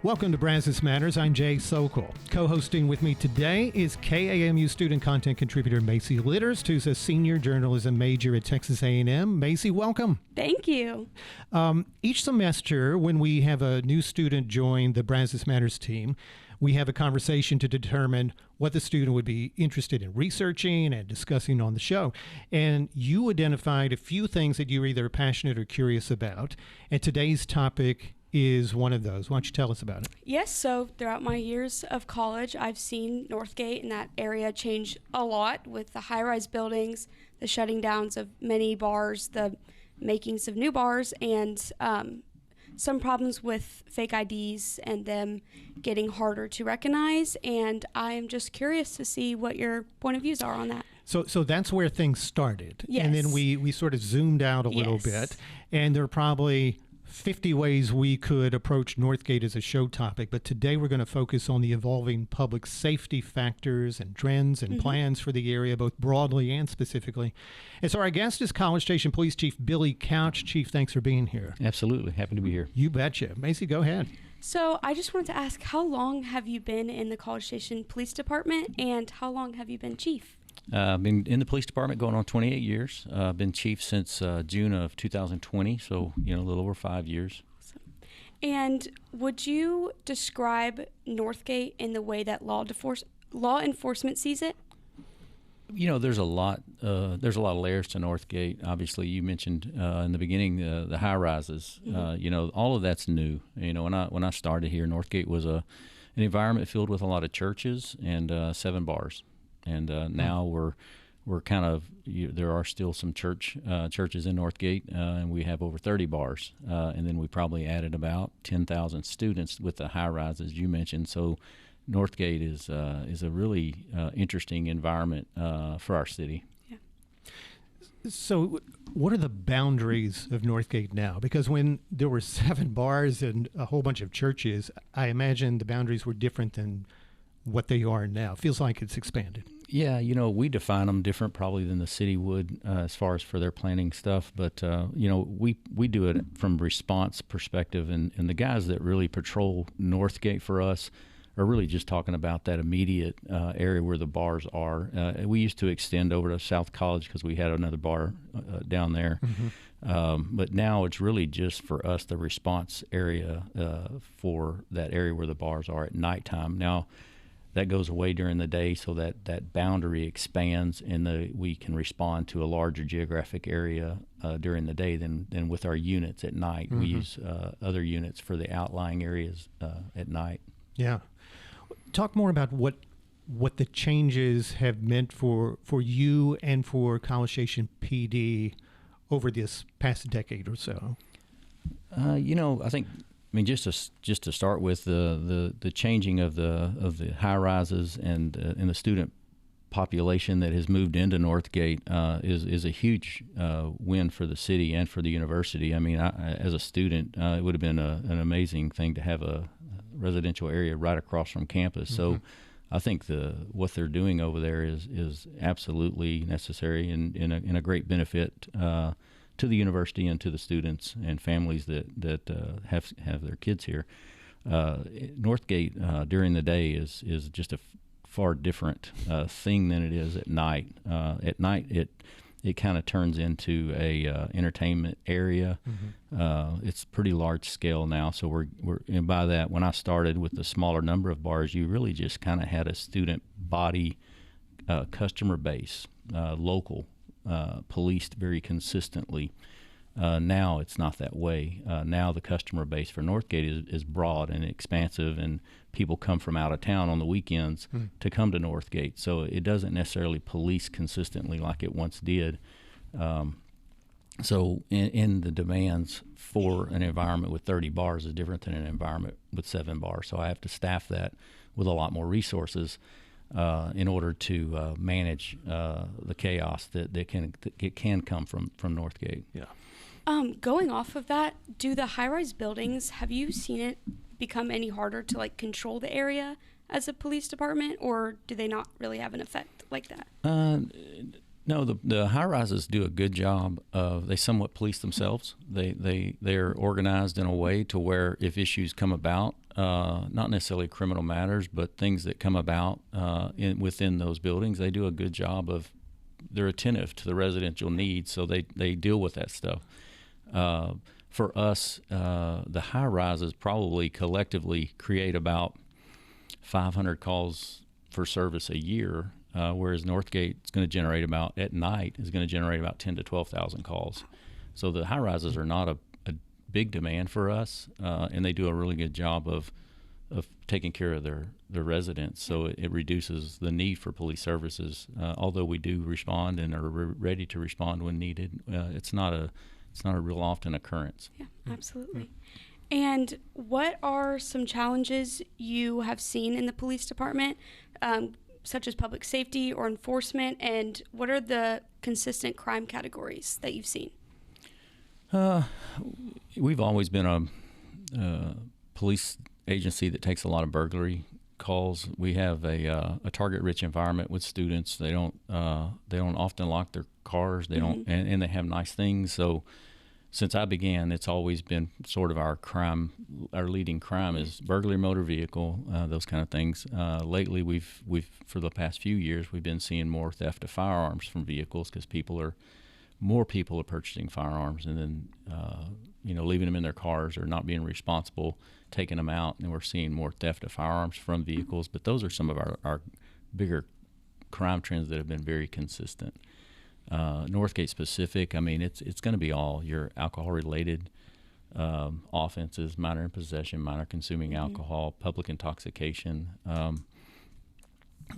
Welcome to Brazos Matters. I'm Jay Sokol. Co-hosting with me today is KAMU student content contributor Macy Litterst, who's a senior journalism major at Texas A&M. Macy, welcome. Thank you. Each semester, when we have a new student join the Brazos Matters team, we have a conversation to determine what the student would be interested in researching and discussing on the show. And you identified a few things that you're either passionate or curious about. And today's topic is one of those. Why don't you tell us about it? Yes, so throughout my years of college, I've seen Northgate and that area change a lot with the high-rise buildings, the shutting downs of many bars, the makings of new bars, and some problems with fake IDs and them getting harder to recognize. And I'm just curious to see what your point of views are on that. So that's where things started. Yes. And then we sort of zoomed out a little bit. And there are probably 50 ways we could approach Northgate as a show topic, but today we're going to focus on the evolving public safety factors and trends and plans for the area, both broadly and specifically. And so our guest is College Station Police Chief Billy Couch. Chief, thanks for being here. Absolutely. Happy to be here. You betcha. Macy, go ahead. So I just wanted to ask, how long have you been in the College Station Police Department, and how long have you been chief? I've been in the police department going on 28 years. I've been chief since June of 2020, so a little over 5 years. Awesome. And would you describe Northgate in the way that law enforcement sees it? There's a lot. There's a lot of layers to Northgate. Obviously, you mentioned in the beginning the high rises. All of that's new. When I started here, Northgate was an environment filled with a lot of churches and 7 bars. And now we're kind of there are still some churches in Northgate, and we have over 30 bars. And then we probably added about 10,000 students with the high rises you mentioned. So Northgate is a really interesting environment for our city. Yeah. So what are the boundaries of Northgate now? Because when there were 7 bars and a whole bunch of churches, I imagine the boundaries were different than what they are now. Feels like it's expanded. Yeah, we define them different probably than the city would as far as for their planning stuff. But, we do it from response perspective. And the guys that really patrol Northgate for us are really just talking about that immediate area where the bars are. We used to extend over to South College because we had another bar down there. But now it's really just for us the response area for that area where the bars are at nighttime. Now, that goes away during the day, so that boundary expands, and we can respond to a larger geographic area during the day than with our units at night. We use other units for the outlying areas at night. Yeah. Talk more about what the changes have meant for you and for College Station PD over this past decade or so. I think. Just to start with, the changing of the high rises and the student population that has moved into Northgate is a huge win for the city and for the university. As a student, it would have been an amazing thing to have a residential area right across from campus. So I think what they're doing over there is absolutely necessary and a great benefit to the university and to the students and families that have their kids here. Northgate during the day is just a far different thing than it is at night. At night, it kind of turns into a entertainment area. It's pretty large scale now. So we're and by that, when I started with the smaller number of bars, you really just kind of had a student body, customer base, local. Policed very consistently. Now it's not that way. Now the customer base for Northgate is broad and expansive, and people come from out of town on the weekends to come to Northgate. So it doesn't necessarily police consistently like it once did. So in the demands for an environment with 30 bars is different than an environment with 7 bars. So I have to staff that with a lot more resources in order to manage the chaos that can come from Northgate. Yeah. Going off of that, do the high-rise buildings, have you seen it become any harder to control the area as a police department, or do they not really have an effect like that? No, the high rises do a good job of, they somewhat police themselves. They're organized in a way to where if issues come about, not necessarily criminal matters, but things that come about within those buildings, they do a good job of, they're attentive to the residential needs, so they deal with that stuff. For us, the high rises probably collectively create about 500 calls for service a year. Whereas Northgate is going to generate about, at night, is going to generate about 10 to 12,000 calls. So the high rises are not a big demand for us, and they do a really good job of taking care of their residents. So it reduces the need for police services. Although we do respond and are ready to respond when needed, it's not a real often occurrence. Yeah, absolutely. And what are some challenges you have seen in the police department? Such as public safety or enforcement, and what are the consistent crime categories that you've seen? We've always been a police agency that takes a lot of burglary calls. We have a target-rich environment with students. They don't often lock their cars. They don't, and they have nice things. So since I began, it's always been sort of our leading crime is burglary, motor vehicle, those kind of things. Lately, we've for the past few years, we've been seeing more theft of firearms from vehicles because more people are purchasing firearms and then leaving them in their cars or not being responsible, taking them out, and we're seeing more theft of firearms from vehicles. But those are some of our bigger crime trends that have been very consistent. Northgate specific, I mean, it's going to be all your alcohol-related offenses, minor in possession, minor consuming alcohol, public intoxication.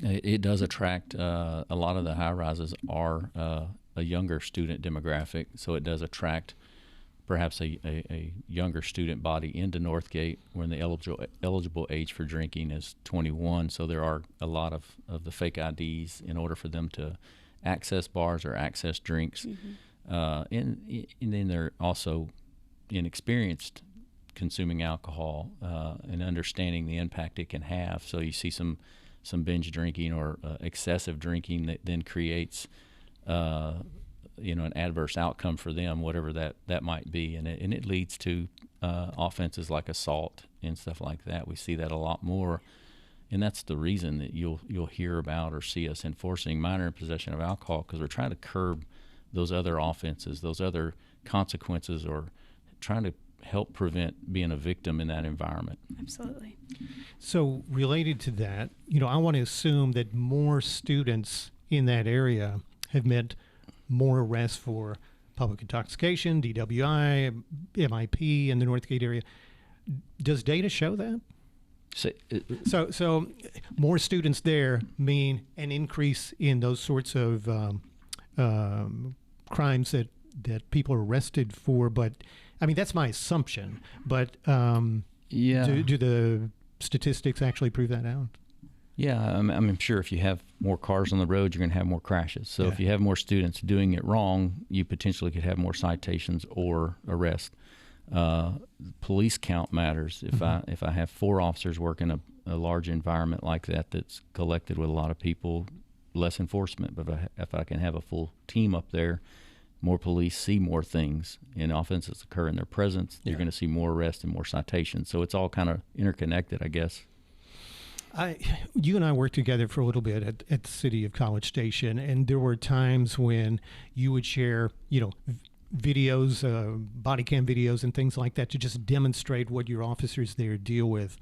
It does attract a lot of the high rises are a younger student demographic, so it does attract perhaps a younger student body into Northgate when the eligible age for drinking is 21. So there are a lot of the fake IDs in order for them to access bars or access drinks. And then they're also inexperienced consuming alcohol and understanding the impact it can have. So you see some binge drinking or excessive drinking that then creates an adverse outcome for them, whatever that might be, and it leads to offenses like assault and stuff like that. We see that a lot more. And that's the reason that you'll hear about or see us enforcing minor in possession of alcohol, because we're trying to curb those other offenses, those other consequences, or trying to help prevent being a victim in that environment. Absolutely. So related to that, I want to assume that more students in that area have meant more arrests for public intoxication, DWI, MIP in the Northgate area. Does data show that? So more students there mean an increase in those sorts of crimes that people are arrested for. But I mean, that's my assumption. But do the statistics actually prove that out? Yeah, I'm sure if you have more cars on the road, you're going to have more crashes. So if you have more students doing it wrong, you potentially could have more citations or arrests. Police count matters. If I have 4 officers working a large environment like that that's collected with a lot of people, less enforcement. But if I can have a full team up there, more police see more things, and offenses occur in their presence. You're going to see more arrests and more citations. So it's all kind of interconnected, I guess. You and I worked together for a little bit at the city of College Station, and there were times when you would share, videos, body cam videos and things like that to just demonstrate what your officers there deal with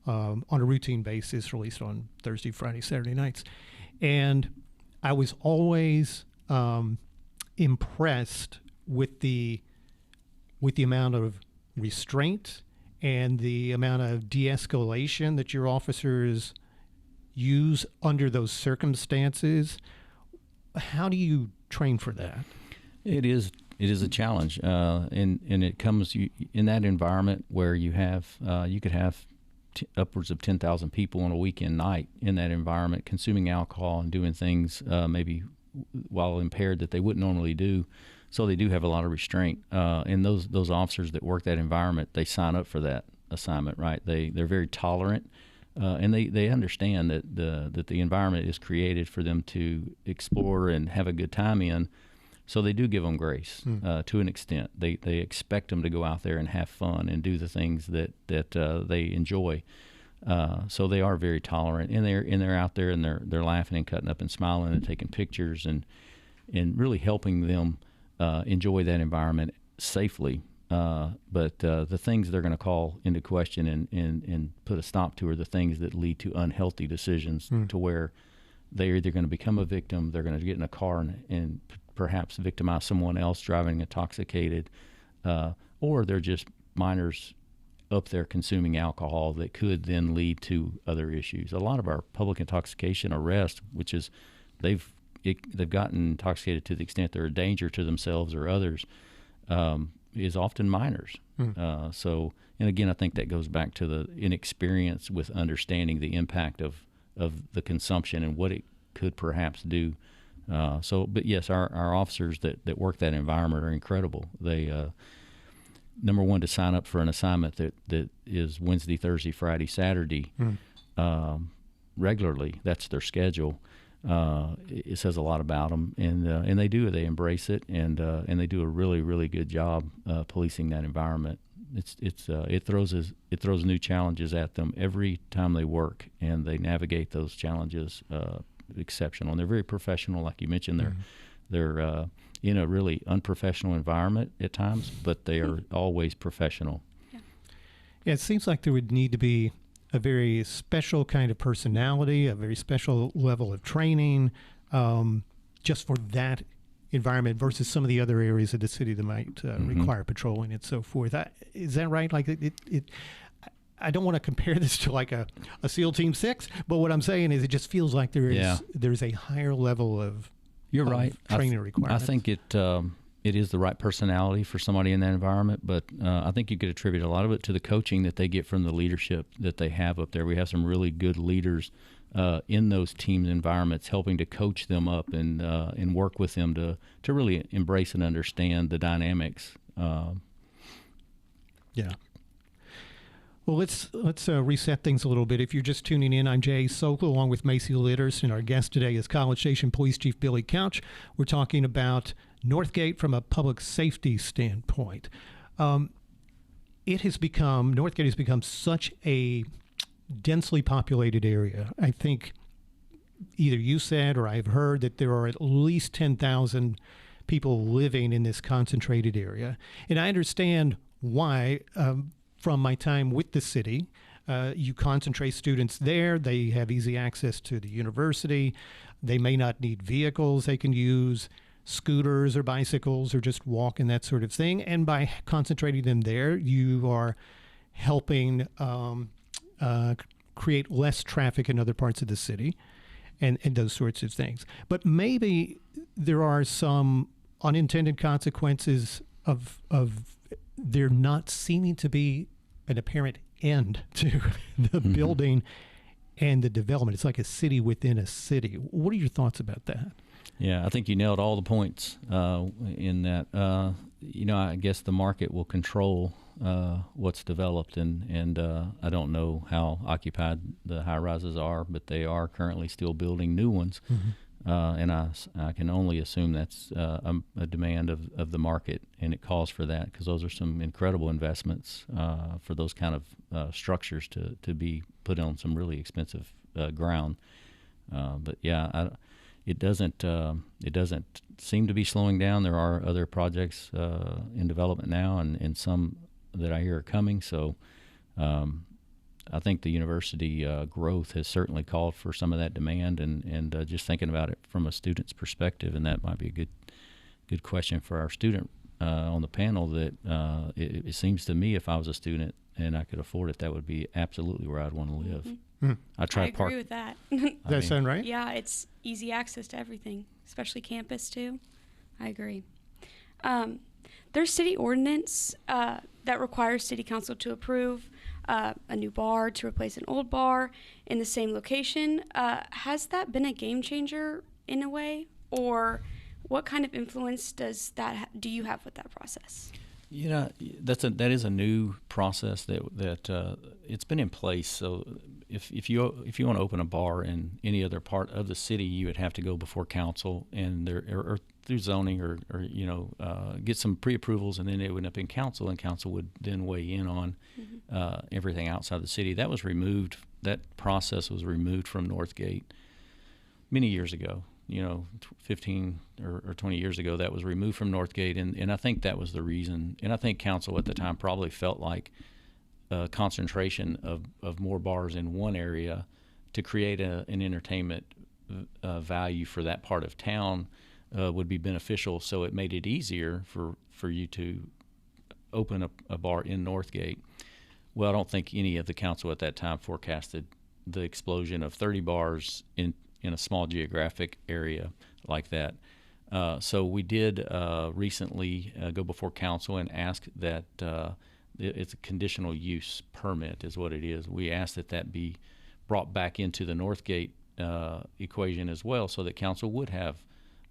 on a routine basis, or at least on Thursday, Friday, Saturday nights. And I was always impressed with the amount of restraint and the amount of de-escalation that your officers use under those circumstances. How do you train for that? It is a challenge, and it comes in that environment where you could have upwards of 10,000 people on a weekend night in that environment, consuming alcohol and doing things maybe while impaired that they wouldn't normally do. So they do have a lot of restraint, and those officers that work that environment, they sign up for that assignment, right? They're very tolerant and they understand that the environment is created for them to explore and have a good time in. So they do give them grace to an extent. They expect them to go out there and have fun and do the things that they enjoy. So they are very tolerant, and they're out there and they're laughing and cutting up and smiling and taking pictures and really helping them enjoy that environment safely. But the things they're going to call into question and put a stop to are the things that lead to unhealthy decisions, to where they're either going to become a victim, they're going to get in a car and perhaps victimize someone else driving intoxicated, or they're just minors up there consuming alcohol that could then lead to other issues. A lot of our public intoxication arrests, which is they've gotten intoxicated to the extent they're a danger to themselves or others, is often minors. So, and again, I think that goes back to the inexperience with understanding the impact of the consumption and what it could perhaps do. But yes, our officers that work that environment are incredible. They, number one, to sign up for an assignment that is Wednesday, Thursday, Friday, Saturday, regularly. That's their schedule. It says a lot about them, and they embrace it, and they do a really, really good job policing that environment. It throws new challenges at them every time they work, and they navigate those challenges exceptional. And they're very professional, like you mentioned. They're in a really unprofessional environment at times, but they are always professional. Yeah, it seems like there would need to be a very special kind of personality, a very special level of training, just for that environment versus some of the other areas of the city that might require patrolling and so forth. Is that right? Like I don't want to compare this to like a SEAL Team 6, but what I'm saying is it just feels like there's a higher level of You're right. Training requirements. I think it is the right personality for somebody in that environment, but I think you could attribute a lot of it to the coaching that they get from the leadership that they have up there. We have some really good leaders in those teams environments, helping to coach them up and work with them to really embrace and understand the dynamics. Yeah. Well, let's reset things a little bit. If you're just tuning in, I'm Jay Sokol along with Macy Litters, and our guest today is College Station Police Chief Billy Couch. We're talking about Northgate from a public safety standpoint. Northgate has become such a densely populated area. I think either you said or I've heard that there are at least 10,000 people living in this concentrated area. And I understand why. From my time with the city, you concentrate students there. They have easy access to the university. They may not need vehicles. They can use scooters or bicycles or just walk and that sort of thing. And by concentrating them there, you are helping create less traffic in other parts of the city and those sorts of things. But maybe there are some unintended consequences of there not seeming to be an apparent end to the building and the development. It's like a city within a city. What are your thoughts about that? Yeah, I think you nailed all the points in that. I guess the market will control what's developed, and I don't know how occupied the high-rises are, but they are currently still building new ones. And I can only assume that's a demand of the market, and it calls for that, because those are some incredible investments for those kind of structures to be put on some really expensive ground. But yeah, it doesn't seem to be slowing down. There are other projects in development now, and some that I hear are coming. So I think the university growth has certainly called for some of that demand, and just thinking about it from a student's perspective, and that might be a good question for our student on the panel, that it seems to me if I was a student and I could afford it, that would be absolutely where I'd want to live. I agree with that. Does that sound right? Yeah, it's easy access to everything, especially campus too. I agree. There's city ordinance that requires city council to approve a new bar to replace an old bar in the same location. Has that been a game changer in a way, or what kind of influence do you have with that process? That is a new process that it's been in place. So if you want to open a bar in any other part of the city, you would have to go before council and there or through zoning or get some pre-approvals, and then it would end up in council, and council would then weigh in on everything outside the city. That was removed. That process was removed from Northgate many years ago. 15 or 20 years ago, that was removed from Northgate, and I think that was the reason. And I think council at the time probably felt like a concentration of more bars in one area to create an entertainment value for that part of town would be beneficial. So it made it easier for you to open a bar in Northgate. Well, I don't think any of the council at that time forecasted the explosion of 30 bars in a small geographic area like that. So we did recently go before council and ask that it's a conditional use permit is what it is. We asked that be brought back into the Northgate equation as well, so that council would have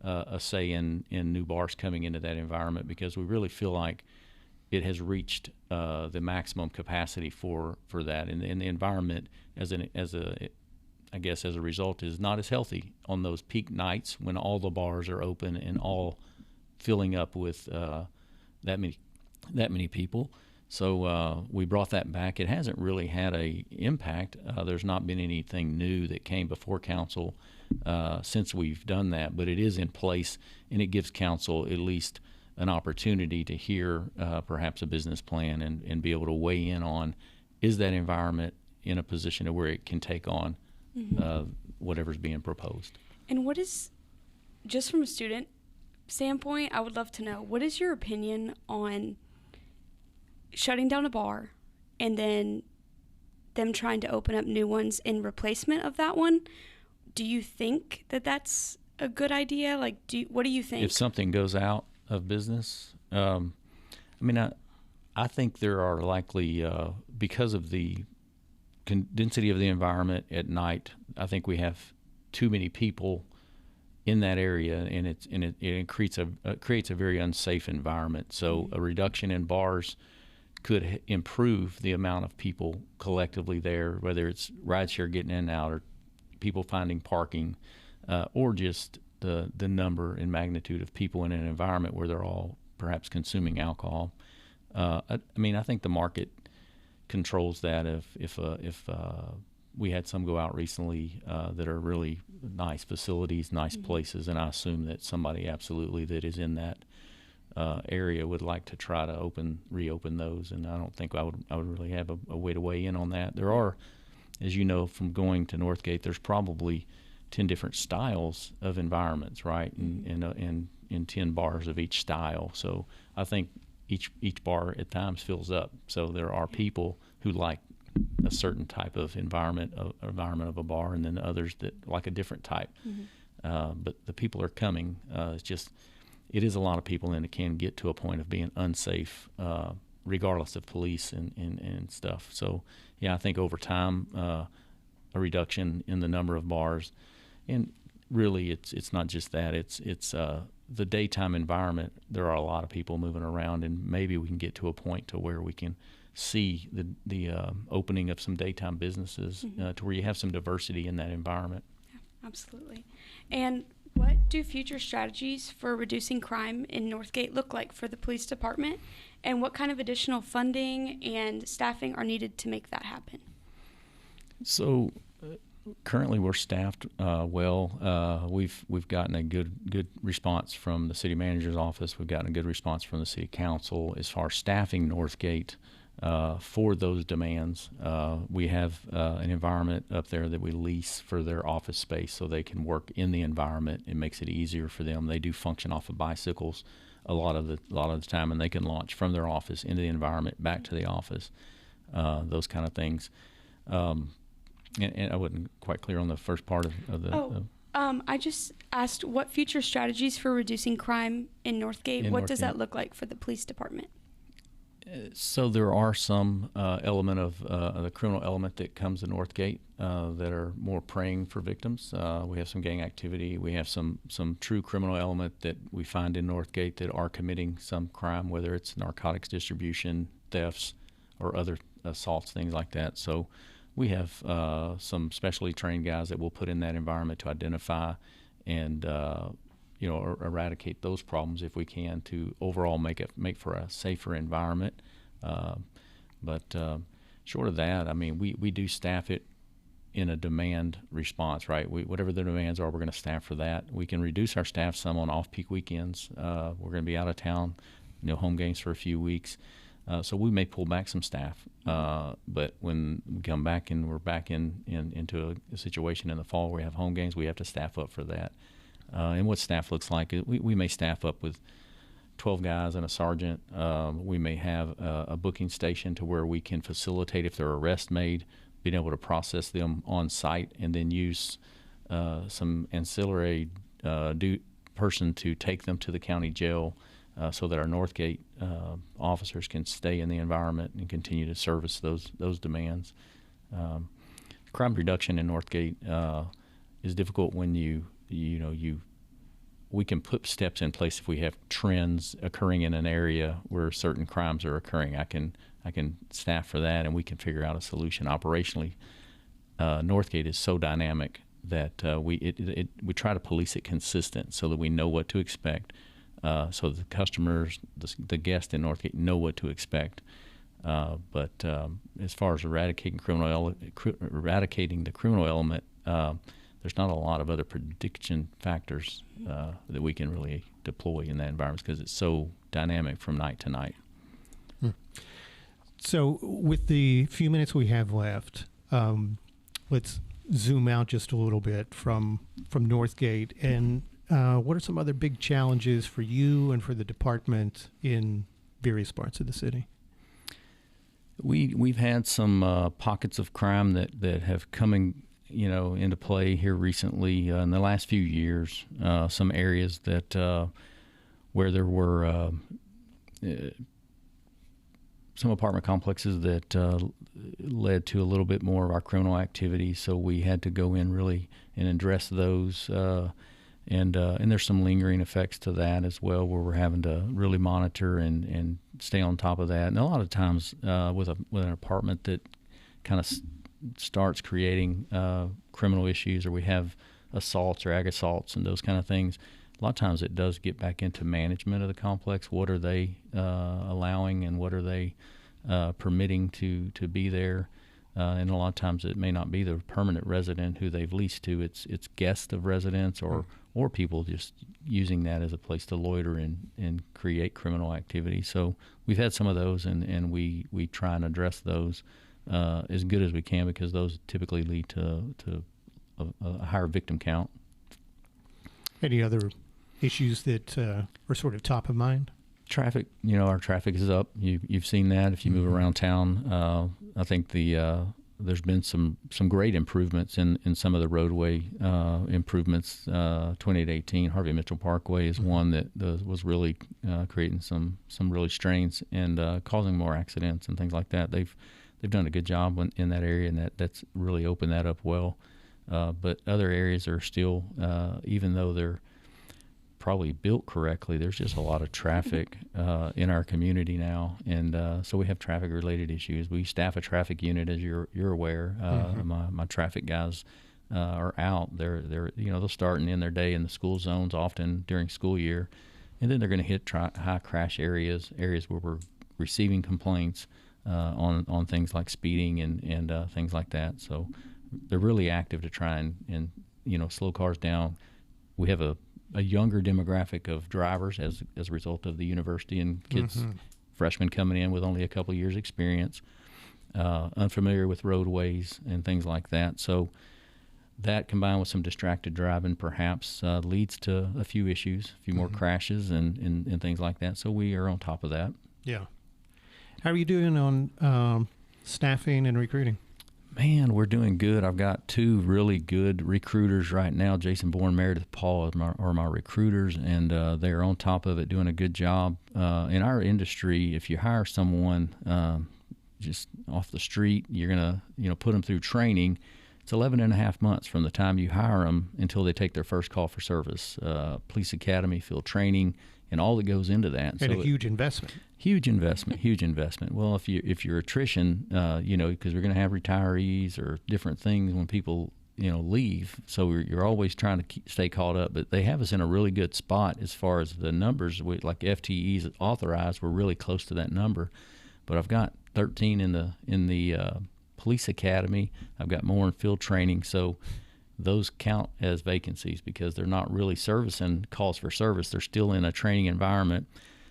a say in new bars coming into that environment, because we really feel like it has reached the maximum capacity for that, and the environment as a result is not as healthy on those peak nights when all the bars are open and all filling up with that many people. So we brought that back. It hasn't really had a impact. There's not been anything new that came before council since we've done that, but it is in place, and it gives council at least an opportunity to hear perhaps a business plan and be able to weigh in on, is that environment in a position to where it can take on whatever's being proposed. And what is, just from a student standpoint, I would love to know, what is your opinion on shutting down a bar and then them trying to open up new ones in replacement of that one? Do you think that that's a good idea? Like, what do you think? If something goes out of business, I think there are likely, because of the density of the environment at night, I think we have too many people in that area, and it creates a very unsafe environment. So a reduction in bars could improve the amount of people collectively there, whether it's rideshare getting in and out, or people finding parking, or just the number and magnitude of people in an environment where they're all perhaps consuming alcohol. I think the market controls that. If we had some go out recently that are really nice facilities, nice places, and I assume that somebody absolutely that is in that area would like to try to reopen those, and I don't think I would really have a way to weigh in on that. There are, as you know from going to Northgate, there's probably 10 different styles of environments, right? And 10 bars of each style. So I think each bar at times fills up. So there are people who like a certain type of environment of a bar, and then others that like a different type. But the people are coming. It is a lot of people, and it can get to a point of being unsafe, regardless of police and stuff. So, yeah, I think over time, a reduction in the number of bars, and really, it's not just that. It's the daytime environment. There are a lot of people moving around, and maybe we can get to a point to where we can see the opening of some daytime businesses to where you have some diversity in that environment. Yeah, absolutely. And what do future strategies for reducing crime in Northgate look like for the police department, and what kind of additional funding and staffing are needed to make that happen? So currently we're staffed well. We've gotten a good response from the city manager's office. We've gotten a good response from the city council as far as staffing Northgate for those demands. We have an environment up there that we lease for their office space, so they can work in the environment. It makes it easier for them. They do function off of bicycles a lot of the time, and they can launch from their office into the environment back to the office. Those kind of things. And I wasn't quite clear on the first part of the. I just asked what future strategies for reducing crime in Northgate. What does that look like for the police department? So there are some element of the criminal element that comes to Northgate that are more preying for victims. We have some gang activity. We have some true criminal element that we find in Northgate that are committing some crime, whether it's narcotics distribution, thefts, or other assaults, things like that. So we have some specially trained guys that we'll put in that environment to identify and eradicate those problems if we can, to overall make for a safer environment. But short of that, I mean, we do staff it in a demand response, right? Whatever the demands are, we're going to staff for that. We can reduce our staff some on off-peak weekends. We're going to be out of town, home games for a few weeks. So we may pull back some staff. But when we come back and we're back into a situation in the fall where we have home games, we have to staff up for that. And what staff looks like, we may staff up with 12 guys and a sergeant. We may have a booking station to where we can facilitate, if there are arrests made, being able to process them on site, and then use some ancillary person to take them to the county jail, so that our Northgate officers can stay in the environment and continue to service those demands. Crime reduction in Northgate is difficult when we can put steps in place if we have trends occurring in an area where certain crimes are occurring. I can staff for that, and we can figure out a solution operationally. Northgate is so dynamic that we try to police it consistent so that we know what to expect, so the customers, the guests in Northgate know what to expect. But as far as eradicating the criminal element, there's not a lot of other prediction factors that we can really deploy in that environment because it's so dynamic from night to night. So with the few minutes we have left, let's zoom out just a little bit from Northgate. And what are some other big challenges for you and for the department in various parts of the city? We've had some pockets of crime that have come into play here recently in the last few years. Some areas that where there were some apartment complexes that led to a little bit more of our criminal activity. So we had to go in really and address those. And there's some lingering effects to that as well, where we're having to really monitor and stay on top of that. And a lot of times with an apartment that kind of starts creating criminal issues, or we have assaults or ag assaults and those kind of things, a lot of times it does get back into management of the complex. What are they allowing, and what are they permitting to be there? And a lot of times it may not be the permanent resident who they've leased to. It's guests of residents or people just using that as a place to loiter and create criminal activity. So we've had some of those, and we try and address those as good as we can, because those typically lead to a higher victim count. Any other issues that are sort of top of mind? Traffic, our traffic is up. You've seen that if you move around town. I think there's been some great improvements in some of the roadway improvements. 2818 Harvey Mitchell Parkway is one that was really creating some really strains and causing more accidents and things like that. They've done a good job in that area, and that's really opened that up well. But other areas are still, even though they're probably built correctly, there's just a lot of traffic in our community now, and so we have traffic related issues. We staff a traffic unit, as you're aware. My traffic guys are out. They'll start and end their day in the school zones, often during school year, and then they're going to hit high crash areas where we're receiving complaints on things like speeding and things like that. So they're really active to try and slow cars down. We have a younger demographic of drivers as a result of the university, and kids, freshmen coming in with only a couple of years experience, unfamiliar with roadways and things like that. So that, combined with some distracted driving, perhaps leads to a few issues, a few more crashes and things like that. So we are on top of that. Yeah. How are you doing on staffing and recruiting? Man, we're doing good. I've got two really good recruiters right now. Jason Bourne, Meredith Paul are my recruiters, and they're on top of it, doing a good job. In our industry, if you hire someone just off the street, you're gonna put them through training. it's 11 and a half months from the time you hire them until they take their first call for service. Police academy, field training, and all that goes into that. And so a huge investment. Huge investment. Well, if your attrition, because we're going to have retirees or different things when people leave, so you're always trying to stay caught up. But they have us in a really good spot as far as the numbers. Like FTEs authorized, we're really close to that number. But I've got 13 in the police academy. I've got more in field training, so those count as vacancies because they're not really servicing calls for service. They're still in a training environment.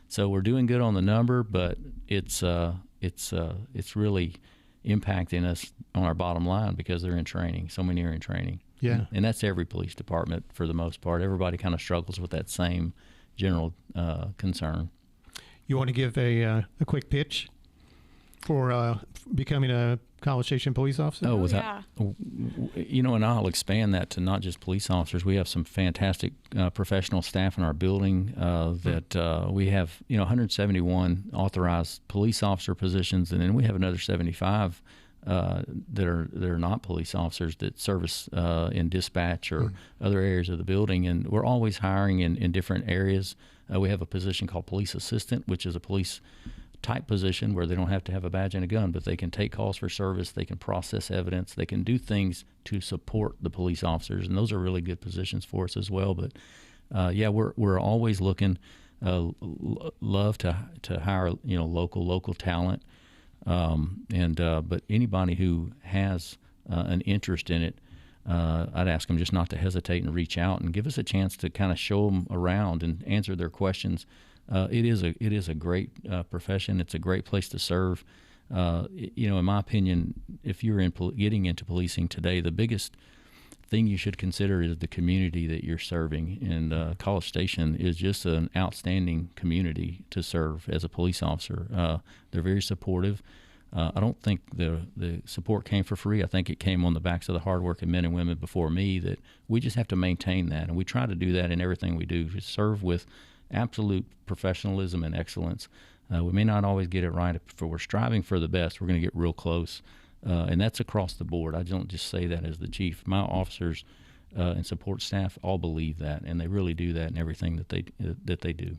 So we're doing good on the number, but it's really impacting us on our bottom line because they're in training. So many are in training. Yeah. And that's every police department for the most part. Everybody kind of struggles with that same general concern. You want to give a quick pitch for becoming a College Station police officer? And I'll expand that to not just police officers. We have some fantastic professional staff in our building that we have, 171 authorized police officer positions, and then we have another 75 that are not police officers that service in dispatch or other areas of the building, and we're always hiring in different areas. We have a position called police assistant, which is a police type position where they don't have to have a badge and a gun, but they can take calls for service, they can process evidence, they can do things to support the police officers, and those are really good positions for us as well. But we're always looking, love to hire local talent, but anybody who has an interest in it, I'd ask them just not to hesitate and reach out and give us a chance to kind of show them around and answer their questions. It is a great profession. It's a great place to serve. In my opinion, if you're getting into policing today, the biggest thing you should consider is the community that you're serving. And College Station is just an outstanding community to serve as a police officer. They're very supportive. I don't think the support came for free. I think it came on the backs of the hardworking men and women before me that we just have to maintain that. And we try to do that in everything we do, to serve with absolute professionalism and excellence. We may not always get it right. If we're striving for the best, we're going to get real close. And that's across the board. I don't just say that as the chief. My officers and support staff all believe that, and they really do that in everything that they do.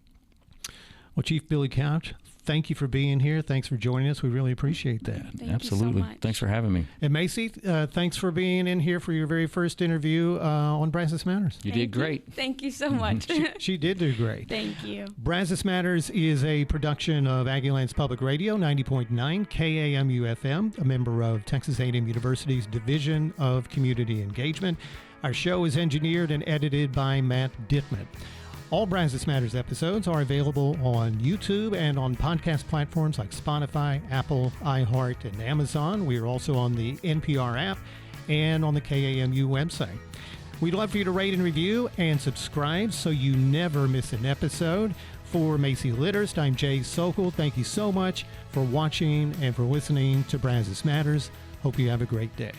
Well, Chief Billy Couch, thank you for being here. Thanks for joining us. We really appreciate that. Absolutely. You so much. Thanks for having me. And Macy, thanks for being in here for your very first interview on Brazos Matters. You did great. Thank you so much. She did do great. Thank you. Brazos Matters is a production of Aggieland's Public Radio, 90.9 KAMU-FM, a member of Texas A&M University's Division of Community Engagement. Our show is engineered and edited by Matt Dittman. All Brazos Matters episodes are available on YouTube and on podcast platforms like Spotify, Apple, iHeart, and Amazon. We are also on the NPR app and on the KAMU website. We'd love for you to rate and review and subscribe so you never miss an episode. For Macy Litterst, I'm Jay Sokol. Thank you so much for watching and for listening to Brazos Matters. Hope you have a great day.